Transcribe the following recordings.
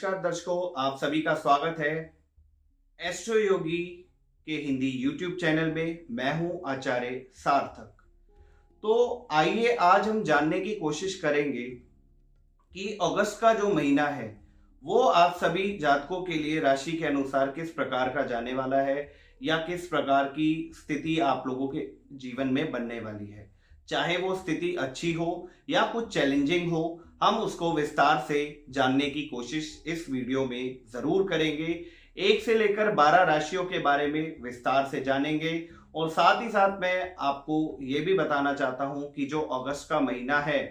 नमस्कार दर्शकों, आप सभी का स्वागत है एस्ट्रो योगी के हिंदी यूट्यूब चैनल में। मैं हूं आचार्य सार्थक। तो आइए आज हम जानने की कोशिश करेंगे कि अगस्त का जो महीना है वो आप सभी जातकों के लिए राशि के अनुसार किस प्रकार का जाने वाला है या किस प्रकार की स्थिति आप लोगों के जीवन में बनने वाली है। चाहे वो स्थिति अच्छी हो या कुछ चैलेंजिंग हो, हम उसको विस्तार से जानने की कोशिश इस वीडियो में जरूर करेंगे। 1 से लेकर 12 राशियों के बारे में विस्तार से जानेंगे और साथ ही साथ मैं आपको ये भी बताना चाहता हूं कि जो अगस्त का महीना है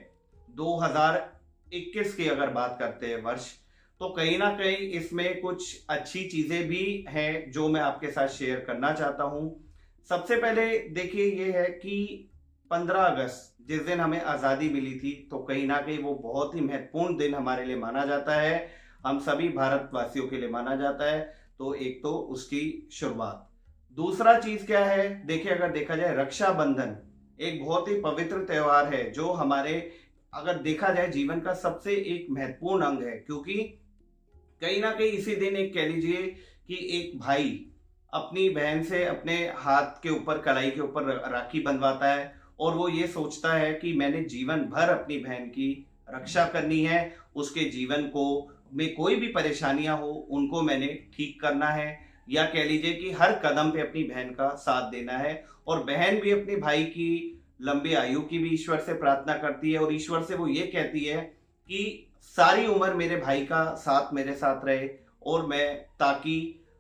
2021 की अगर बात करते हैं वर्ष, तो कहीं ना कहीं इसमें कुछ अच्छी चीजें भी हैं जो मैं आपके साथ शेयर करना चाहता हूं। सबसे पहले देखिए ये है कि 15 अगस्त जिस दिन हमें आज़ादी मिली थी, तो कहीं ना कहीं वो बहुत ही महत्वपूर्ण दिन हमारे लिए माना जाता है, हम सभी भारतवासियों के लिए माना जाता है। तो एक तो उसकी शुरुआत। दूसरा चीज क्या है, देखिए अगर देखा जाए रक्षाबंधन एक बहुत ही पवित्र त्योहार है जो हमारे अगर देखा जाए जीवन का सबसे एक महत्वपूर्ण अंग है, क्योंकि कहीं ना कहीं इसी दिन एक कह लीजिए कि एक भाई अपनी बहन से अपने हाथ के ऊपर कलाई के ऊपर राखी बंधवाता है और वो ये सोचता है कि मैंने जीवन भर अपनी बहन की रक्षा करनी है, उसके जीवन को में कोई भी परेशानियां हो उनको मैंने ठीक करना है, या कह लीजिए कि हर कदम पे अपनी बहन का साथ देना है। और बहन भी अपने भाई की लंबी आयु की भी ईश्वर से प्रार्थना करती है और ईश्वर से वो ये कहती है कि सारी उम्र मेरे भाई का साथ मेरे साथ रहे और मैं ताकि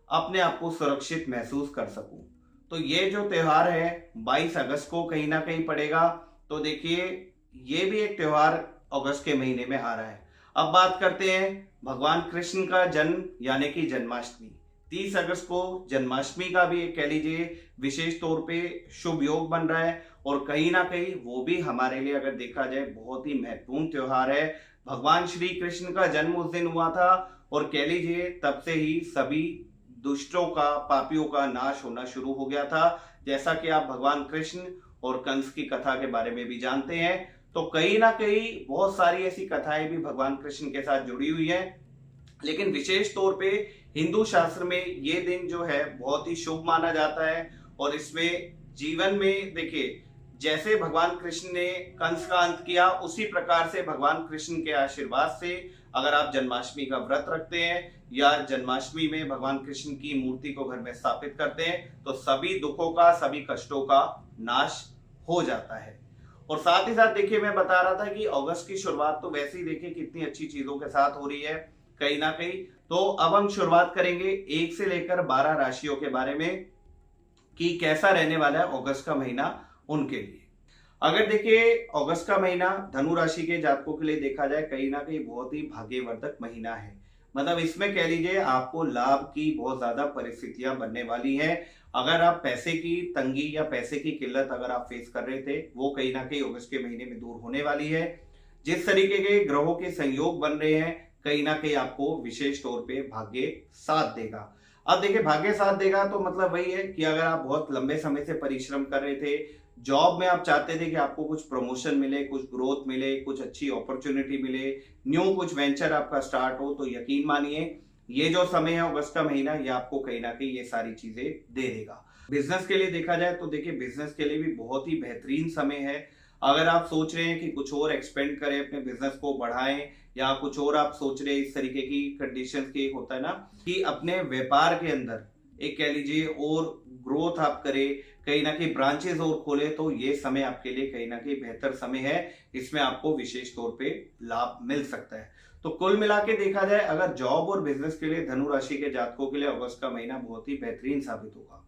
अपने आप को सुरक्षित महसूस कर सकूं। तो ये जो त्योहार है 22 अगस्त को कहीं ना कहीं पड़ेगा। तो देखिए ये भी एक त्योहार अगस्त के महीने में आ रहा है। अब बात करते हैं भगवान कृष्ण का जन्म यानी कि जन्माष्टमी। 30 अगस्त को जन्माष्टमी का भी एक कह लीजिए विशेष तौर पे शुभ योग बन रहा है और कहीं ना कहीं वो भी हमारे लिए अगर देखा जाए बहुत ही महत्वपूर्ण त्योहार है। भगवान श्री कृष्ण का जन्म उस दिन हुआ था और कह लीजिए तब से ही सभी दुष्टों का पापियों का नाश होना शुरू हो गया था। जैसा कि आप भगवान कृष्ण और कंस की कथा के बारे में भी जानते हैं, तो कहीं ना कहीं बहुत सारी ऐसी कथाएं भी भगवान कृष्ण के साथ जुड़ी हुई हैं। लेकिन विशेष तौर पे हिंदू शास्त्र में ये दिन जो है बहुत ही शुभ माना जाता है और इसमें जीवन में देखिए जैसे भगवान कृष्ण ने कंस का अंत किया उसी प्रकार से भगवान कृष्ण के आशीर्वाद से अगर आप जन्माष्टमी का व्रत रखते हैं या जन्माष्टमी में भगवान कृष्ण की मूर्ति को घर में स्थापित करते हैं तो सभी दुखों का सभी कष्टों का नाश हो जाता है। और साथ ही साथ देखिए मैं बता रहा था कि अगस्त की शुरुआत तो वैसे ही देखिए कितनी अच्छी चीजों के साथ हो रही है कहीं ना कहीं। तो अब हम शुरुआत करेंगे 1 से लेकर 12 राशियों के बारे में कि कैसा रहने वाला है अगस्त का महीना उनके लिए। अगर देखिए अगस्त का महीना धनु राशि के जातकों के लिए देखा जाए कहीं ना कहीं बहुत ही भाग्यवर्धक महीना है। मतलब इसमें कह लीजिए आपको लाभ की बहुत ज्यादा परिस्थितियां बनने वाली हैं। अगर आप पैसे की तंगी या पैसे की किल्लत अगर आप फेस कर रहे थे वो कहीं ना कहीं अगस्त के महीने में दूर होने वाली है। जिस तरीके के ग्रहों के संयोग बन रहे हैं कहीं ना कहीं आपको विशेष तौर पे भाग्य साथ देगा। अब देखिए भाग्य साथ देगा तो मतलब वही है कि अगर आप बहुत लंबे समय से परिश्रम कर रहे थे, जॉब में आप चाहते थे कि आपको कुछ प्रमोशन मिले, कुछ ग्रोथ मिले, कुछ अच्छी अपॉर्चुनिटी मिले, न्यू कुछ वेंचर आपका स्टार्ट हो, तो यकीन मानिए ये जो समय है अगस्त का महीना ये आपको कहीं ना कहीं ये सारी चीजें दे देगा। बिजनेस के लिए देखा जाए तो देखिए बिजनेस के लिए भी बहुत ही बेहतरीन समय है। अगर आप सोच रहे हैं कि कुछ और एक्सपेंड करें, अपने बिजनेस को बढ़ाएं, या कुछ और आप सोच रहे हैं इस तरीके की कंडीशन के होता है ना कि अपने व्यापार के अंदर एक कह लीजिए और ग्रोथ आप करें, कहीं ना कहीं ब्रांचेस और खोले, तो ये समय आपके लिए कहीं ना कहीं बेहतर समय है। इसमें आपको विशेष तौर पे लाभ मिल सकता है। तो कुल मिला के देखा जाए अगर जॉब और बिजनेस के लिए धनु राशि के जातकों के लिए अगस्त का महीना बहुत ही बेहतरीन साबित होगा।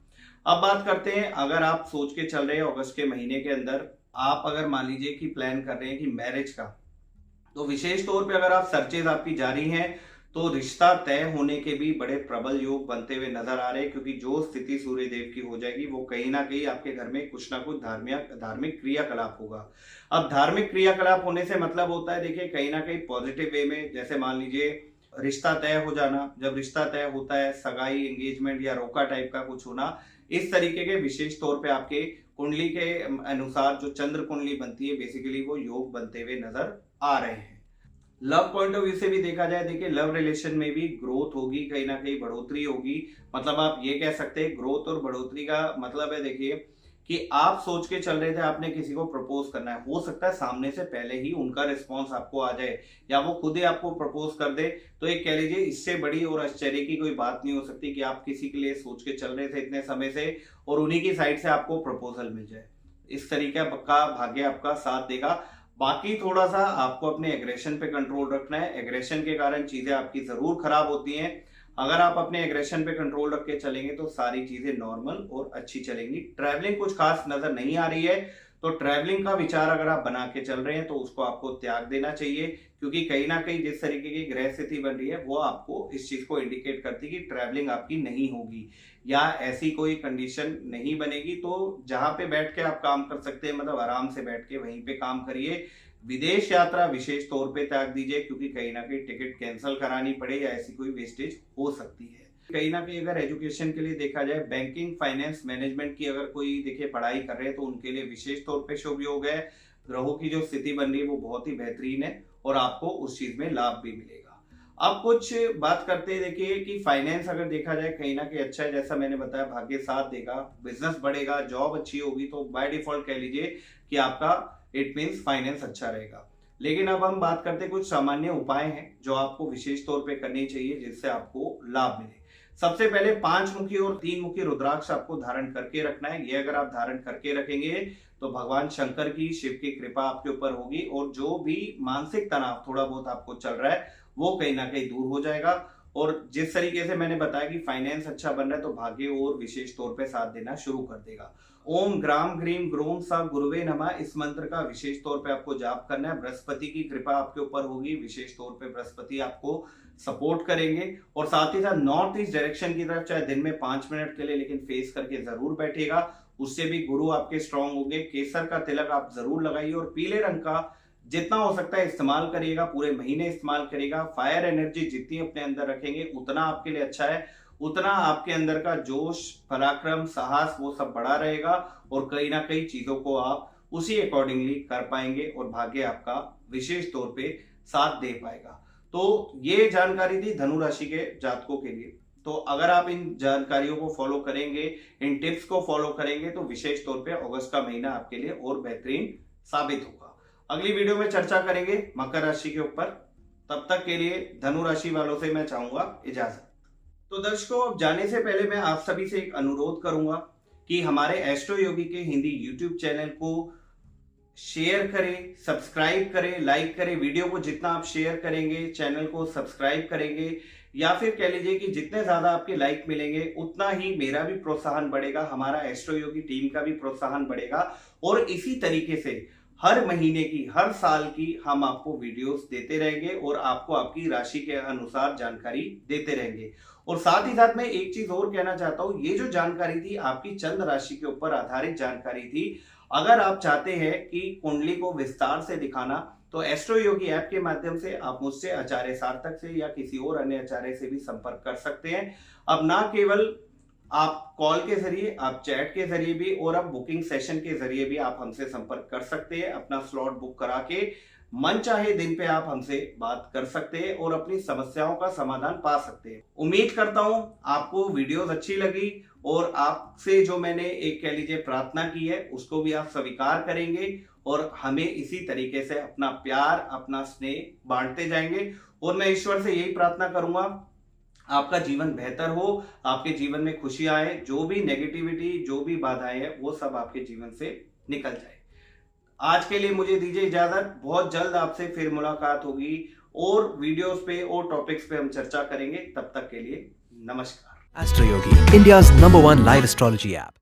अब बात करते हैं अगर आप सोच के चल रहे हैं अगस्त के महीने के अंदर आप अगर मान लीजिए कि प्लान कर रहे हैं कि मैरिज का, तो विशेष तौर पे अगर आप सर्चेज आपकी जारी हैं तो रिश्ता तय होने के भी बड़े प्रबल योग बनते हुए नजर आ रहे हैं, क्योंकि जो स्थिति सूर्य देव की हो जाएगी वो कहीं ना कहीं आपके घर में कुछ ना कुछ धार्मिक क्रियाकलाप होगा। अब धार्मिक क्रियाकलाप होने से मतलब होता है देखिए कहीं ना कहीं पॉजिटिव वे में, जैसे मान लीजिए रिश्ता तय हो जाना, जब रिश्ता तय होता है सगाई एंगेजमेंट या रोका टाइप का कुछ होना, इस तरीके के विशेष तौर पे आपके कुंडली के अनुसार जो चंद्र कुंडली बनती है बेसिकली वो योग बनते हुए नजर आ रहे हैं। लव पॉइंट ऑफ व्यू से भी देखा जाए, देखिए लव रिलेशन में भी ग्रोथ होगी, कहीं ना कहीं बढ़ोतरी होगी। मतलब आप ये कह सकते हैं ग्रोथ और बढ़ोतरी का मतलब है, देखिए कि आप सोच के चल रहे थे आपने किसी को प्रपोज करना है, हो सकता है सामने से पहले ही उनका रिस्पांस आपको आ जाए या वो खुद ही आपको प्रपोज कर दे। तो एक कह लीजिए इससे बड़ी और आश्चर्य की कोई बात नहीं हो सकती कि आप किसी के लिए सोच के चल रहे थे इतने समय से और उन्हीं की साइड से आपको प्रपोजल मिल जाए। इस तरीके का भाग्य आपका साथ देगा। बाकी थोड़ा सा आपको अपने एग्रेशन पे कंट्रोल रखना है, एग्रेशन के कारण चीजें आपकी जरूर खराब होती हैं। अगर आप अपने एग्रेशन पे कंट्रोल रख के चलेंगे तो सारी चीजें नॉर्मल और अच्छी चलेंगी। ट्रैवलिंग कुछ खास नजर नहीं आ रही है, तो ट्रैवलिंग का विचार अगर आप बना के चल रहे हैं तो उसको आपको त्याग देना चाहिए, क्योंकि कहीं ना कहीं जिस तरीके की ग्रह स्थिति बन रही है वो आपको इस चीज को इंडिकेट करती है कि ट्रैवलिंग आपकी नहीं होगी या ऐसी कोई कंडीशन नहीं बनेगी। तो जहां पे बैठ के आप काम कर सकते हैं, मतलब आराम से बैठ के वहीं पे काम करिए। विदेश यात्रा विशेष तौर पे त्याग दीजिए, क्योंकि कहीं ना कहीं टिकट कैंसिल करानी पड़े या ऐसी कोई वेस्टेज हो सकती है। कहीं ना कहीं अगर एजुकेशन के लिए देखा जाए, बैंकिंग फाइनेंस मैनेजमेंट की अगर कोई देखिए पढ़ाई कर रहे हैं तो उनके लिए विशेष तौर पे शुभ योग है। ग्रहों की जो स्थिति बन रही है वो बहुत ही बेहतरीन है और आपको उस चीज में लाभ भी मिलेगा। अब कुछ बात करते हैं, देखिए कि फाइनेंस अगर देखा जाए कहीं ना कहीं अच्छा है, जैसा मैंने बताया भाग्य साथ देगा, बिजनेस बढ़ेगा, जॉब अच्छी होगी, तो बाय डिफॉल्ट कह लीजिए कि आपका इट मीन्स फाइनेंस अच्छा रहेगा। लेकिन अब हम बात करते हैं कुछ सामान्य उपाय हैं जो आपको विशेष तौर पे करनी चाहिए जिससे आपको लाभ मिले। सबसे पहले 5 मुखी और 3 मुखी रुद्राक्ष आपको धारण करके रखना है। ये अगर आप धारण करके रखेंगे तो भगवान शंकर की, शिव की कृपा आपके ऊपर होगी और जो भी मानसिक तनाव थोड़ा बहुत आपको चल रहा है वो कहीं ना कहीं दूर हो जाएगा। और जिस तरीके से मैंने बताया कि फाइनेंस अच्छा बन रहा है तो भाग्य और विशेष तौर पे साथ देना शुरू कर देगा। ओम ग्राम ग्रीम ग्रोम सा गुरुवे नमः, इस मंत्र का विशेष तौर पे आपको जाप करना है। बृहस्पति की कृपा आपके ऊपर होगी, विशेष तौर पे बृहस्पति आपको सपोर्ट करेंगे। और साथ ही साथ नॉर्थ ईस्ट डायरेक्शन की तरफ चाहे दिन में 5 मिनट के लिए लेकिन फेस करके जरूर बैठेगा, उससे भी गुरु आपके स्ट्रांग होंगे। केसर का तिलक आप जरूर लगाइए और पीले रंग का जितना हो सकता है इस्तेमाल करिएगा, पूरे महीने इस्तेमाल करिएगा। फायर एनर्जी जितनी अपने अंदर रखेंगे उतना आपके लिए अच्छा है, उतना आपके अंदर का जोश, पराक्रम, साहस वो सब बढ़ा रहेगा और कहीं ना कहीं चीजों को आप उसी अकॉर्डिंगली कर पाएंगे और भाग्य आपका विशेष तौर पे साथ दे पाएगा। तो ये जानकारी थी धनु राशि के जातकों के लिए। तो अगर आप इन जानकारियों को फॉलो करेंगे, इन टिप्स को फॉलो करेंगे तो विशेष तौर पे अगस्त का महीना आपके लिए और बेहतरीन साबित होगा। अगली वीडियो में चर्चा करेंगे मकर राशि के ऊपर। तब तक के लिए धनु राशि वालों से मैं चाहूंगा इजाजत। तो दर्शकों, अब जाने से पहले मैं आप सभी से एक अनुरोध करूंगा कि हमारे एस्ट्रो योगी के हिंदी यूट्यूब चैनल को शेयर करें, सब्सक्राइब करें, लाइक करें। वीडियो को जितना आप शेयर करेंगे, चैनल को सब्सक्राइब करेंगे या फिर कह लीजिए कि जितने ज्यादा आपके लाइक मिलेंगे उतना ही मेरा भी प्रोत्साहन बढ़ेगा, हमारा एस्ट्रो योगी टीम का भी प्रोत्साहन बढ़ेगा। और इसी तरीके से हर महीने की, हर साल की हम आपको वीडियोस देते रहेंगे और आपको आपकी राशि के अनुसार जानकारी देते रहेंगे। और साथ ही साथ मैं एक चीज और कहना चाहता हूं, ये जो जानकारी थी आपकी चंद्र राशि के ऊपर आधारित जानकारी थी। अगर आप चाहते हैं कि कुंडली को विस्तार से दिखाना तो एस्ट्रो योगी ऐप के माध्यम से आप मुझसे, आचार्य सार्थक से या किसी और अन्य आचार्य से भी संपर्क कर सकते हैं। अब ना केवल आप कॉल के जरिए, आप चैट के जरिए भी और अब बुकिंग सेशन के जरिए भी आप हमसे संपर्क कर सकते हैं। अपना स्लॉट बुक करा के मन चाहे दिन पे आप हमसे बात कर सकते हैं और अपनी समस्याओं का समाधान पा सकते हैं। उम्मीद करता हूं आपको वीडियोस अच्छी लगी और आपसे जो मैंने एक कह लीजिए प्रार्थना की है उसको भी आप स्वीकार करेंगे और हमें इसी तरीके से अपना प्यार, अपना स्नेह बांटते जाएंगे। और मैं ईश्वर से यही प्रार्थना करूंगा आपका जीवन बेहतर हो, आपके जीवन में खुशी आए, जो भी नेगेटिविटी, जो भी बाधाएं हैं वो सब आपके जीवन से निकल जाए। आज के लिए मुझे दीजिए इजाजत। बहुत जल्द आपसे फिर मुलाकात होगी और वीडियोस पे और टॉपिक्स पे हम चर्चा करेंगे। तब तक के लिए नमस्कार। Astro Yogi, India's #1 live astrology app.